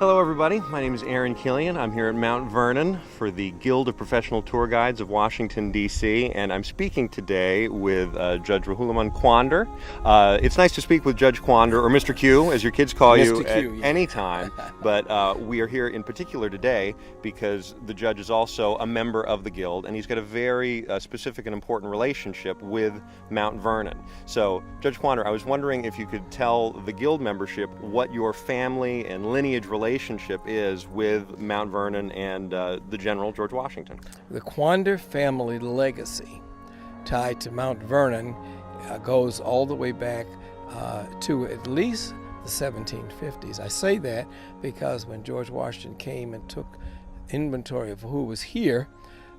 Hello everybody, my name is Aaron Killian. I'm here at Mount Vernon for the Guild of Professional Tour Guides of Washington, D.C., and I'm speaking today with Judge Rohulmain Quander. It's nice to speak with Judge Quander, or Mr. Q, as your kids call you, at any time, but we are here in particular today because the judge is also a member of the Guild, and he's got a very specific and important relationship with Mount Vernon. So, Judge Quander, I was wondering if you could tell the Guild membership what your family and lineage relationship is with Mount Vernon and the General George Washington. The Quander family legacy tied to Mount Vernon goes all the way back to at least the 1750s. I say that because when George Washington came and took inventory of who was here,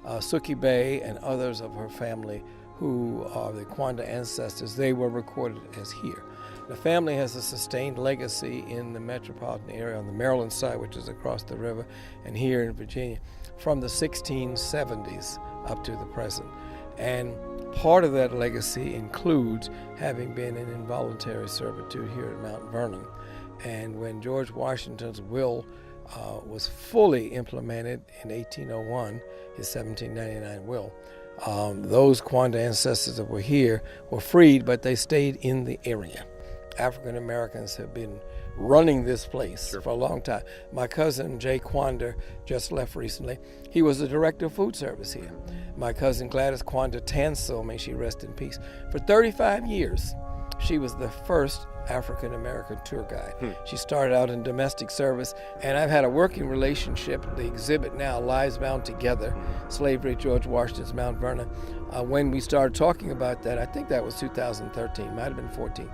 Suki Bay and others of her family who are the Quander ancestors, they were recorded as here. The family has a sustained legacy in the metropolitan area on the Maryland side, which is across the river, and here in Virginia, from the 1670s up to the present. And part of that legacy includes having been in involuntary servitude here at Mount Vernon. And when George Washington's will was fully implemented in 1801, his 1799 will, those Quander ancestors that were here were freed, but they stayed in the area. African Americans have been running this place for a long time. My cousin Jay Quander just left recently. He was the director of food service here. My cousin Gladys Quander Tansel, may she rest in peace. For 35 years, she was the first African American tour guide. She started out in domestic service, and I've had a working relationship. The exhibit now, Lives Bound Together, Slavery at George Washington's Mount Vernon. When we started talking about that, I think that was 2013, might have been 14.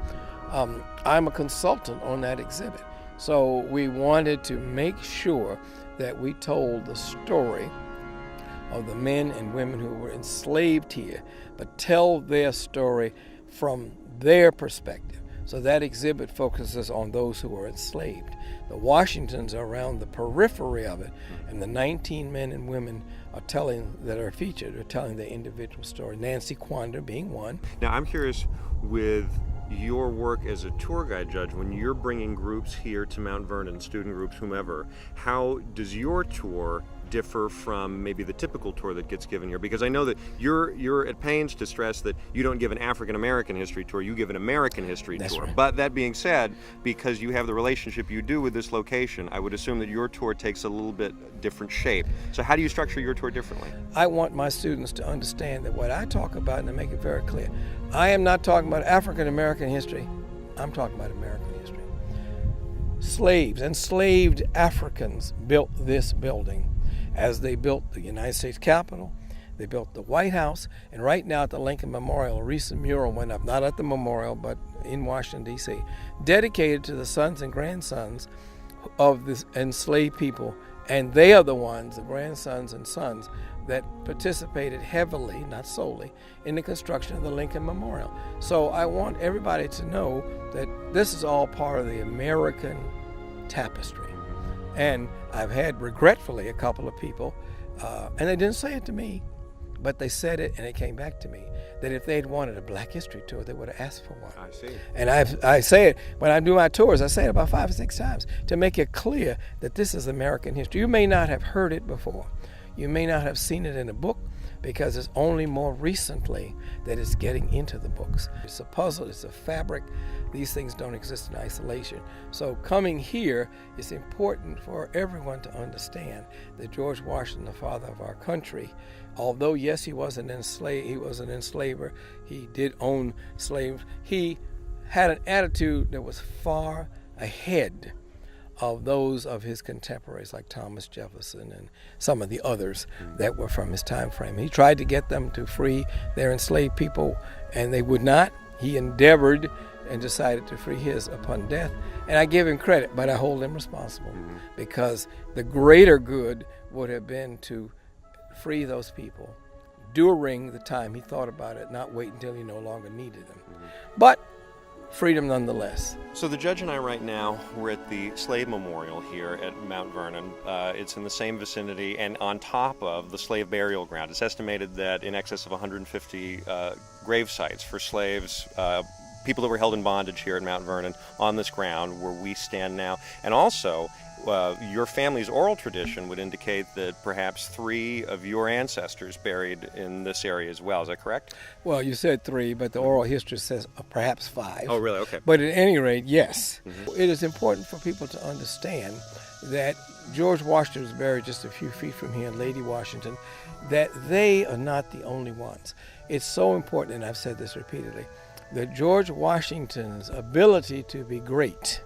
I'm a consultant on that exhibit. So we wanted to make sure that we told the story of the men and women who were enslaved here, but tell their story from their perspective. So that exhibit focuses on those who were enslaved. The Washingtons are around the periphery of it, and the 19 men and women that are featured are telling their individual story. Nancy Quander being one. Now I'm curious, with your work as a tour guide, Judge, when you're bringing groups here to Mount Vernon, student groups, whomever, how does your tour differ from maybe the typical tour that gets given here? Because I know that you're at pains to stress that you don't give an African American history tour, you give an American history tour. Right. But that being said, because you have the relationship you do with this location, I would assume that your tour takes a little bit different shape. So how do you structure your tour differently? I want my students to understand that what I talk about, and I make it very clear, I am not talking about African American history, I'm talking about American history. Slaves, enslaved Africans built this building. As they built the United States Capitol, they built the White House, and right now at the Lincoln Memorial, a recent mural went up, not at the memorial, but in Washington, D.C., dedicated to the sons and grandsons of the enslaved people, and they are the ones, the grandsons and sons, that participated heavily, not solely, in the construction of the Lincoln Memorial. So I want everybody to know that this is all part of the American tapestry. And I've had, regretfully, a couple of people, and they didn't say it to me, but they said it and it came back to me, that if they'd wanted a Black History tour, they would have asked for one. I see. And I say it, when I do my tours, I say it about 5 or 6 times to make it clear that this is American history. You may not have heard it before. You may not have seen it in a book, because it's only more recently that it's getting into the books. It's a puzzle, it's a fabric. These things don't exist in isolation. So coming here is important for everyone to understand that George Washington, the father of our country, although yes, he was an enslaver, he did own slaves, he had an attitude that was far ahead of those of his contemporaries like Thomas Jefferson and some of the others that were from his time frame. He tried to get them to free their enslaved people, and they would not. He endeavored and decided to free his upon death. And I give him credit, but I hold him responsible because the greater good would have been to free those people during the time he thought about it, not wait until he no longer needed them. But freedom nonetheless. So the judge and I right now, we're at the Slave Memorial here at Mount Vernon. It's in the same vicinity and on top of the slave burial ground. It's estimated that in excess of 150 grave sites for slaves, people that were held in bondage here at Mount Vernon on this ground where we stand now. And also, your family's oral tradition would indicate that perhaps 3 of your ancestors buried in this area as well. Is that correct? Well, you said 3, but the oral history says perhaps 5. Oh, really? Okay. But at any rate, yes. It is important for people to understand that George Washington was buried just a few feet from here, and Lady Washington, that they are not the only ones. It's so important, and I've said this repeatedly, that George Washington's ability to be great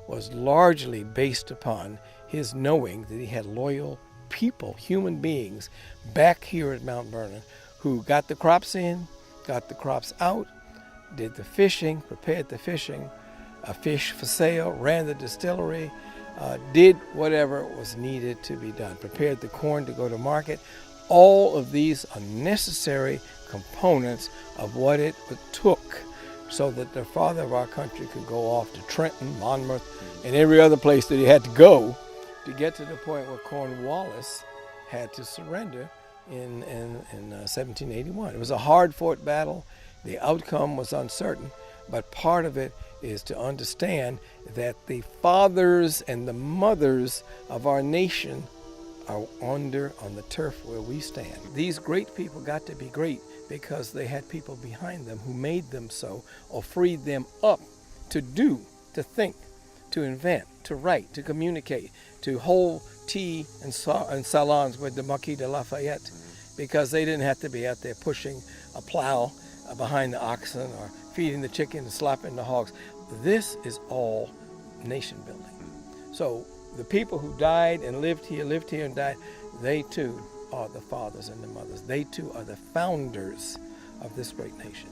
was largely based upon his knowing that he had loyal people, human beings, back here at Mount Vernon who got the crops in, got the crops out, did the fishing, prepared the fishing, fish for sale, ran the distillery, did whatever was needed to be done, prepared the corn to go to market. All of these are necessary components of what it took so that the father of our country could go off to Trenton, Monmouth, and every other place that he had to go to get to the point where Cornwallis had to surrender in 1781. It was a hard-fought battle. The outcome was uncertain, but part of it is to understand that the fathers and the mothers of our nation are on the turf where we stand. These great people got to be great because they had people behind them who made them so, or freed them up to do, to think, to invent, to write, to communicate, to hold tea and salons with the Marquis de Lafayette, because they didn't have to be out there pushing a plow behind the oxen or feeding the chicken and slapping the hogs. This is all nation building. So the people who died and lived here and died, they too are the fathers and the mothers. They too are the founders of this great nation.